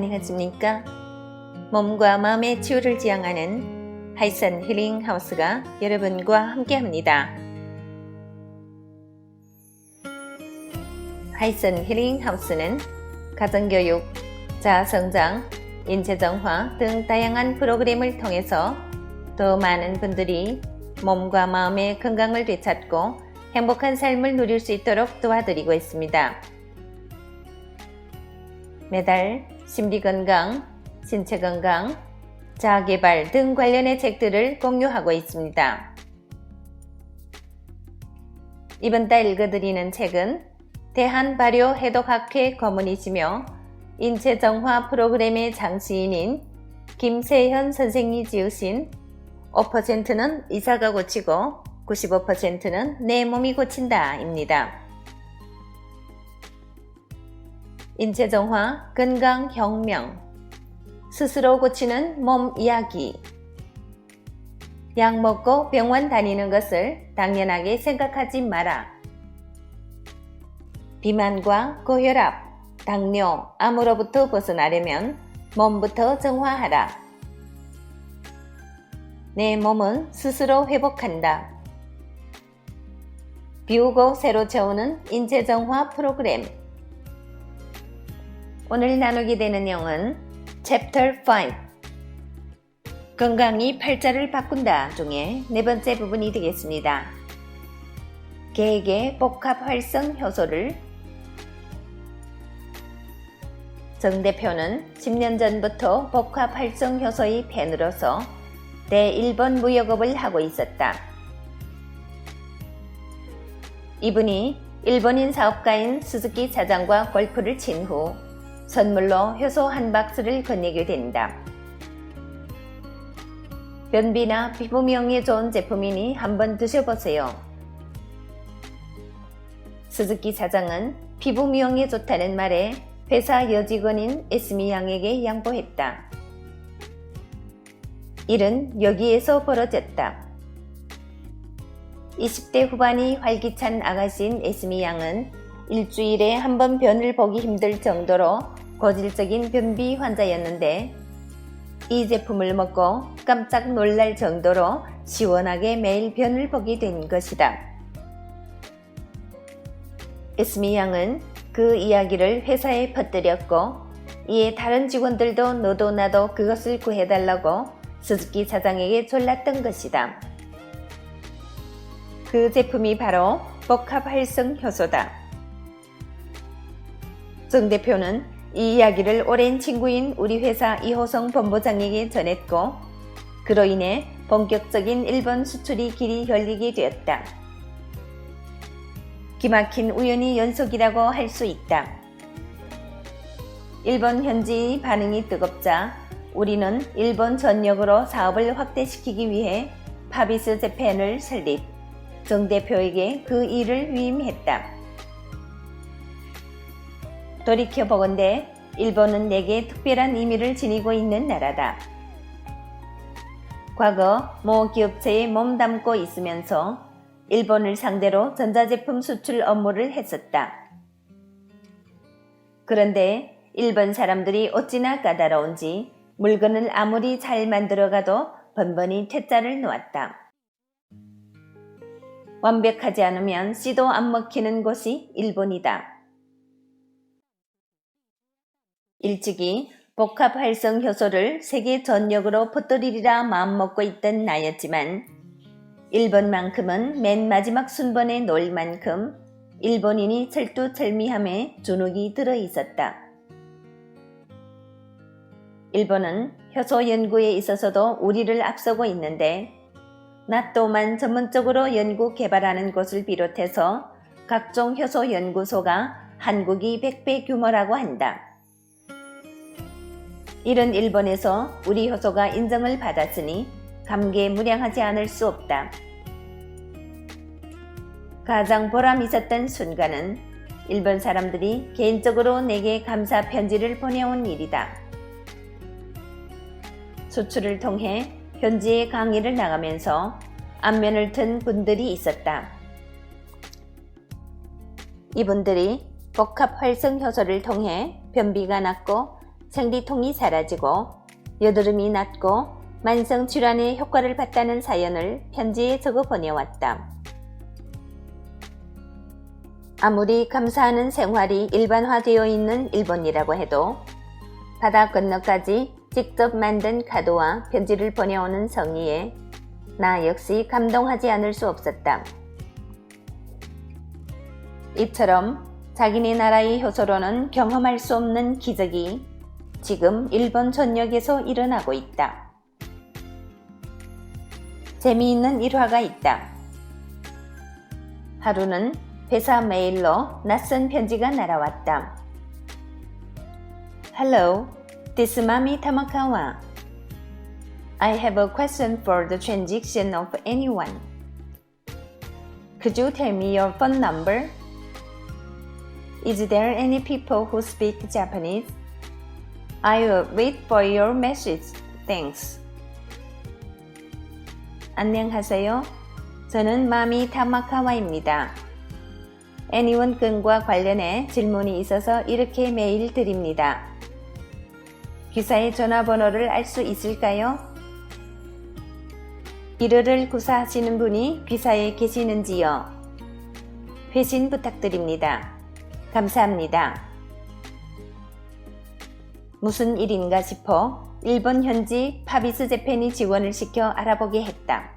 안녕하십니까? 몸과 마음의 치유를 지향하는 하이선 힐링 하우스가 여러분과 함께합니다. 하이선 힐링 하우스는 가정교육, 자아성장, 인체정화 등 다양한 프로그램을 통해서 더 많은 분들이 몸과 마음의 건강을 되찾고 행복한 삶을 누릴 수 있도록 도와드리고 있습니다. 매달 심리건강, 신체건강, 자아개발 등 관련의 책들을 공유하고 있습니다. 이번 달 읽어드리는 책은 대한발효해독학회 거문이시며 인체정화 프로그램의 장시인인 김세현 선생이 지으신 5%는 이사가 고치고 95%는 내 몸이 고친다 입니다. 인체정화, 건강혁명, 스스로 고치는 몸 이야기. 약 먹고 병원 다니는 것을 당연하게 생각하지 마라. 비만과 고혈압, 당뇨, 암으로부터 벗어나려면 몸부터 정화하라. 내 몸은 스스로 회복한다. 비우고 새로 채우는 인체정화 프로그램. 오늘 나누게 되는 내용은 Chapter 5 건강이 팔자를 바꾼다 중에 네 번째 부분이 되겠습니다. 계획의 복합 활성 효소를 정 대표는 10년 전부터 복합 활성 효소의 팬으로서 대일본 무역업을 하고 있었다. 이분이 일본인 사업가인 스즈키 사장과 골프를 친 후 선물로 효소 한 박스를 건네게 된다. 변비나 피부 미용에 좋은 제품이니 한번 드셔보세요. 스즈키 사장은 피부 미용에 좋다는 말에 회사 여직원인 에스미 양에게 양보했다. 일은 여기에서 벌어졌다. 20대 후반이 활기찬 아가씨인 에스미 양은 일주일에 한 번 변을 보기 힘들 정도로 고질적인 변비 환자였는데 이 제품을 먹고 깜짝 놀랄 정도로 시원하게 매일 변을 보게 된 것이다. 에스미 양은 그 이야기를 회사에 퍼뜨렸고 이에 다른 직원들도 너도 나도 그것을 구해달라고 스즈키 사장에게 졸랐던 것이다. 그 제품이 바로 복합활성 효소다. 정 대표는 이 이야기를 오랜 친구인 우리 회사 이호성 본부장에게 전했고 그로 인해 본격적인 일본 수출이 길이 열리게 되었다. 기막힌 우연의 연속이라고 할 수 있다. 일본 현지의 반응이 뜨겁자 우리는 일본 전역으로 사업을 확대시키기 위해 파비스 재팬을 설립, 정 대표에게 그 일을 위임했다. 돌이켜보건대 일본은 내게 특별한 의미를 지니고 있는 나라다. 과거 모 기업체에 몸담고 있으면서 일본을 상대로 전자제품 수출 업무를 했었다. 그런데 일본 사람들이 어찌나 까다로운지 물건을 아무리 잘 만들어가도 번번이 퇴짜를 놓았다. 완벽하지 않으면 씨도 안 먹히는 곳이 일본이다. 일찍이 복합활성 효소를 세계 전역으로 퍼뜨리리라 마음먹고 있던 나였지만 일본만큼은 맨 마지막 순번에 놓을 만큼 일본인이 철두철미함에 주눅이 들어있었다. 일본은 효소 연구에 있어서도 우리를 앞서고 있는데 나 또한 전문적으로 연구 개발하는 곳을 비롯해서 각종 효소 연구소가 한국이 100배 규모라고 한다. 이런 일본에서 우리 효소가 인정을 받았으니 감개무량하지 않을 수 없다. 가장 보람 있었던 순간은 일본 사람들이 개인적으로 내게 감사 편지를 보내온 일이다. 수출을 통해 현지에 강의를 나가면서 안면을 튼 분들이 있었다. 이분들이 복합활성효소를 통해 변비가 낫고 생리통이 사라지고 여드름이 낫고 만성 질환에 효과를 봤다는 사연을 편지에 적어 보내왔다. 아무리 감사하는 생활이 일반화되어 있는 일본이라고 해도 바다 건너까지 직접 만든 카드와 편지를 보내오는 성의에 나 역시 감동하지 않을 수 없었다. 이처럼 자기네 나라의 효소로는 경험할 수 없는 기적이 지금 일본 전역에서 일어나고 있다. 재미있는 일화가 있다. 하루는 회사 메일로 낯선 편지가 날아왔다. Hello, this is Mami Tamakawa. I have a question for the transaction of anyone. Could you tell me your phone number? Is there any people who speak Japanese? I will wait for your message. Thanks. 안녕하세요. 저는 마미 타마카와입니다. 애니원 건과 관련해 질문이 있어서 이렇게 메일 드립니다. 기사의 전화번호를 알 수 있을까요? 일을 구사하시는 분이 기사에 계시는지요? 회신 부탁드립니다. 감사합니다. 무슨 일인가 싶어 일본 현지 파비스 재팬이 지원을 시켜 알아보게 했다.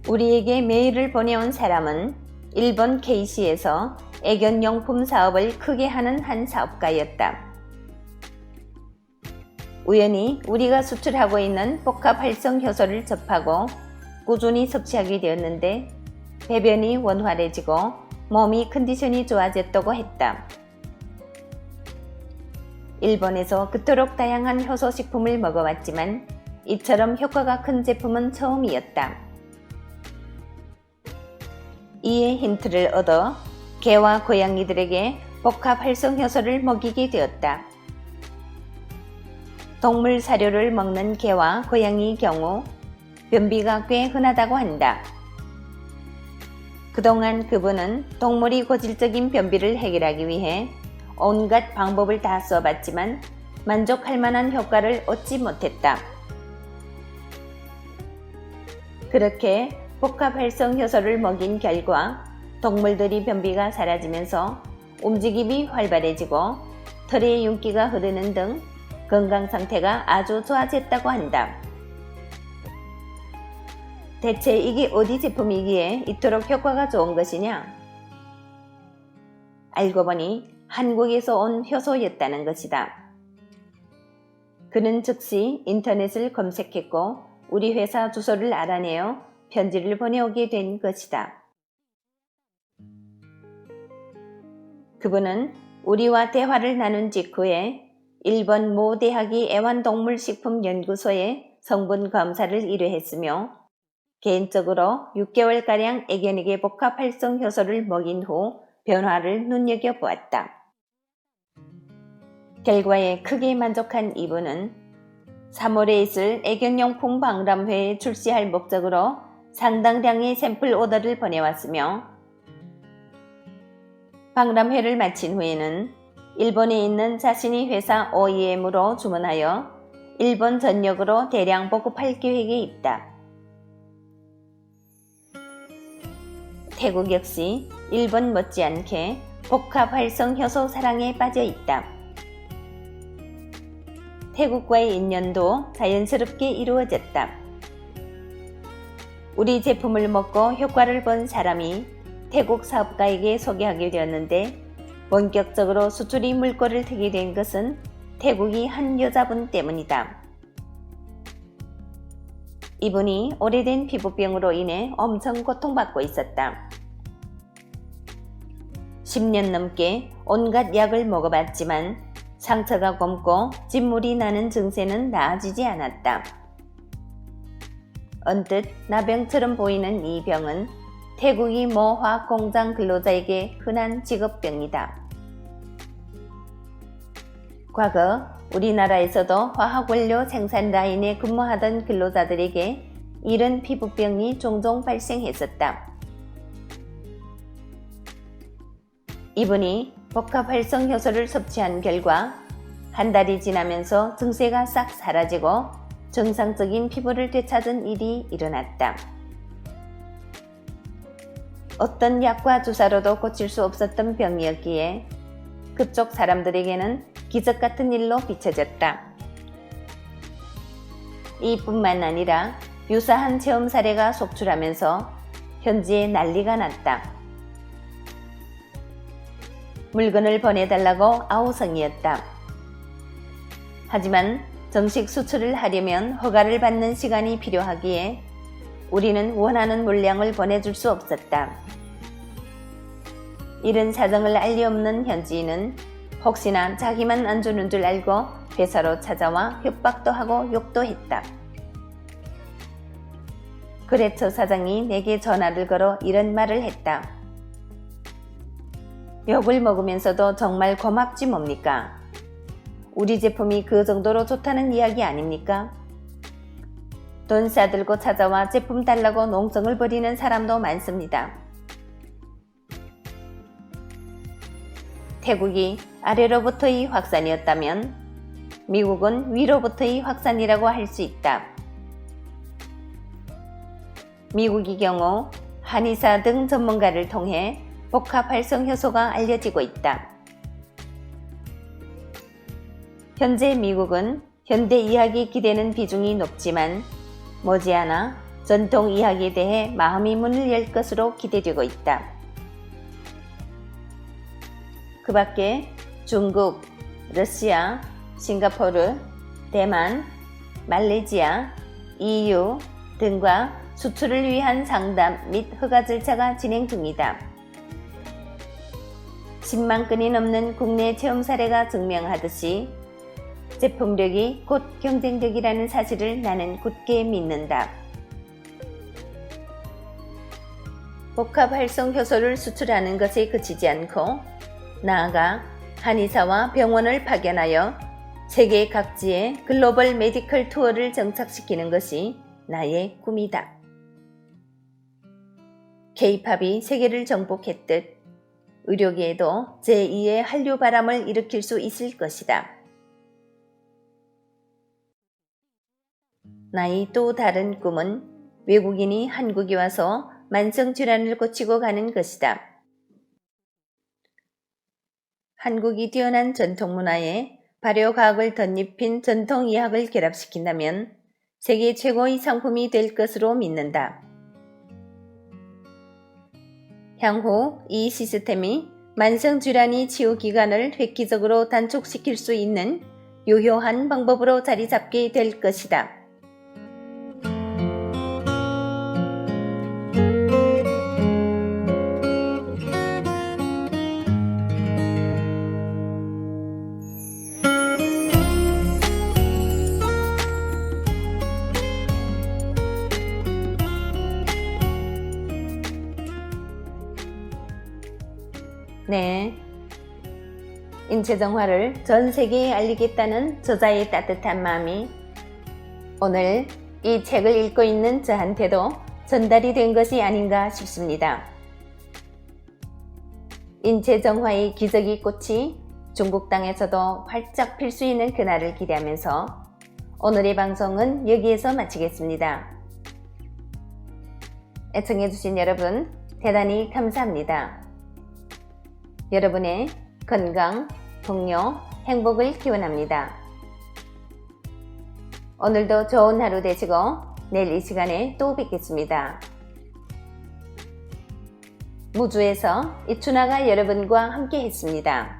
우리에게 메일을 보내온 사람은 일본 K시에서 애견용품 사업을 크게 하는 한 사업가였다. 우연히 우리가 수출하고 있는 복합 활성 효소를 접하고 꾸준히 섭취하게 되었는데 배변이 원활해지고 몸이 컨디션이 좋아졌다고 했다. 일본에서 그토록 다양한 효소 식품을 먹어왔지만 이처럼 효과가 큰 제품은 처음이었다. 이에 힌트를 얻어 개와 고양이들에게 복합 활성 효소를 먹이게 되었다. 동물 사료를 먹는 개와 고양이의 경우 변비가 꽤 흔하다고 한다. 그동안 그분은 동물이 고질적인 변비를 해결하기 위해 온갖 방법을 다 써봤지만 만족할 만한 효과를 얻지 못했다. 그렇게 복합 활성 효소를 먹인 결과 동물들이 변비가 사라지면서 움직임이 활발해지고 털의 윤기가 흐르는 등 건강 상태가 아주 좋아졌다고 한다. 대체 이게 어디 제품이기에 이토록 효과가 좋은 것이냐? 알고 보니 한국에서 온 효소였다는 것이다. 그는 즉시 인터넷을 검색했고 우리 회사 주소를 알아내어 편지를 보내오게 된 것이다. 그분은 우리와 대화를 나눈 직후에 일본 모 대학의 애완동물식품연구소에 성분 검사를 의뢰했으며 개인적으로 6개월가량 애견에게 복합 활성 효소를 먹인 후 변화를 눈여겨보았다. 결과에 크게 만족한 이분은 3월에 있을 애견용품 박람회에 출시할 목적으로 상당량의 샘플 오더를 보내왔으며 박람회를 마친 후에는 일본에 있는 자신의 회사 OEM으로 주문하여 일본 전역으로 대량 보급할 계획에 있다. 태국 역시 일본 못지않게 복합 활성 효소 사랑에 빠져 있다. 태국과의 인연도 자연스럽게 이루어졌다. 우리 제품을 먹고 효과를 본 사람이 태국 사업가에게 소개하게 되었는데 본격적으로 수출이 물꼬를 트게 된 것은 태국의 한 여자분 때문이다. 이분이 오래된 피부병으로 인해 엄청 고통받고 있었다. 10년 넘게 온갖 약을 먹어봤지만 상처가 곪고 진물이 나는 증세는 나아지지 않았다. 언뜻 나병처럼 보이는 이 병은 태국의 모 화학공장 근로자에게 흔한 직업병이다. 과거 우리나라에서도 화학원료 생산 라인에 근무하던 근로자들에게 이런 피부병이 종종 발생했었다. 이분이 복합 활성 효소를 섭취한 결과 한 달이 지나면서 증세가 싹 사라지고 정상적인 피부를 되찾은 일이 일어났다. 어떤 약과 주사로도 고칠 수 없었던 병이었기에 그쪽 사람들에게는 기적 같은 일로 비춰졌다. 이뿐만 아니라 유사한 체험 사례가 속출하면서 현지에 난리가 났다. 물건을 보내달라고 아우성이었다. 하지만 정식 수출을 하려면 허가를 받는 시간이 필요하기에 우리는 원하는 물량을 보내줄 수 없었다. 이런 사정을 알 리 없는 현지인은 혹시나 자기만 안 주는 줄 알고 회사로 찾아와 협박도 하고 욕도 했다. 거래처 사장이 내게 전화를 걸어 이런 말을 했다. 욕을 먹으면서도 정말 고맙지 뭡니까? 우리 제품이 그 정도로 좋다는 이야기 아닙니까? 돈 싸들고 찾아와 제품 달라고 농성을 벌이는 사람도 많습니다. 태국이 아래로부터의 확산이었다면 미국은 위로부터의 확산이라고 할 수 있다. 미국의 경우 한의사 등 전문가를 통해 복합 활성 효소가 알려지고 있다. 현재 미국은 현대의학이 기대는 비중이 높지만 머지않아 전통의학에 대해 마음의 문을 열 것으로 기대되고 있다. 그 밖에 중국, 러시아, 싱가포르, 대만, 말레이시아, EU 등과 수출을 위한 상담 및 허가 절차가 진행 중이다. 10만 건이 넘는 국내 체험 사례가 증명하듯이 제품력이 곧 경쟁력이라는 사실을 나는 굳게 믿는다. 복합 활성 효소를 수출하는 것에 그치지 않고 나아가 한의사와 병원을 파견하여 세계 각지에 글로벌 메디컬 투어를 정착시키는 것이 나의 꿈이다. K-팝이 세계를 정복했듯 의료계에도 제2의 한류 바람을 일으킬 수 있을 것이다. 나의 또 다른 꿈은 외국인이 한국에 와서 만성질환을 고치고 가는 것이다. 한국이 뛰어난 전통문화에 발효과학을 덧입힌 전통의학을 결합시킨다면 세계 최고의 상품이 될 것으로 믿는다. 향후 이 시스템이 만성질환의 치유기간을 획기적으로 단축시킬 수 있는 유효한 방법으로 자리 잡게 될 것이다. 네, 인체정화를 전 세계에 알리겠다는 저자의 따뜻한 마음이 오늘 이 책을 읽고 있는 저한테도 전달이 된 것이 아닌가 싶습니다. 인체정화의 기적의 꽃이 중국 땅에서도 활짝 필 수 있는 그날을 기대하면서 오늘의 방송은 여기에서 마치겠습니다. 애청해주신 여러분 대단히 감사합니다. 여러분의 건강, 동료, 행복을 기원합니다. 오늘도 좋은 하루 되시고 내일 이 시간에 또 뵙겠습니다. 무주에서 이춘아가 여러분과 함께 했습니다.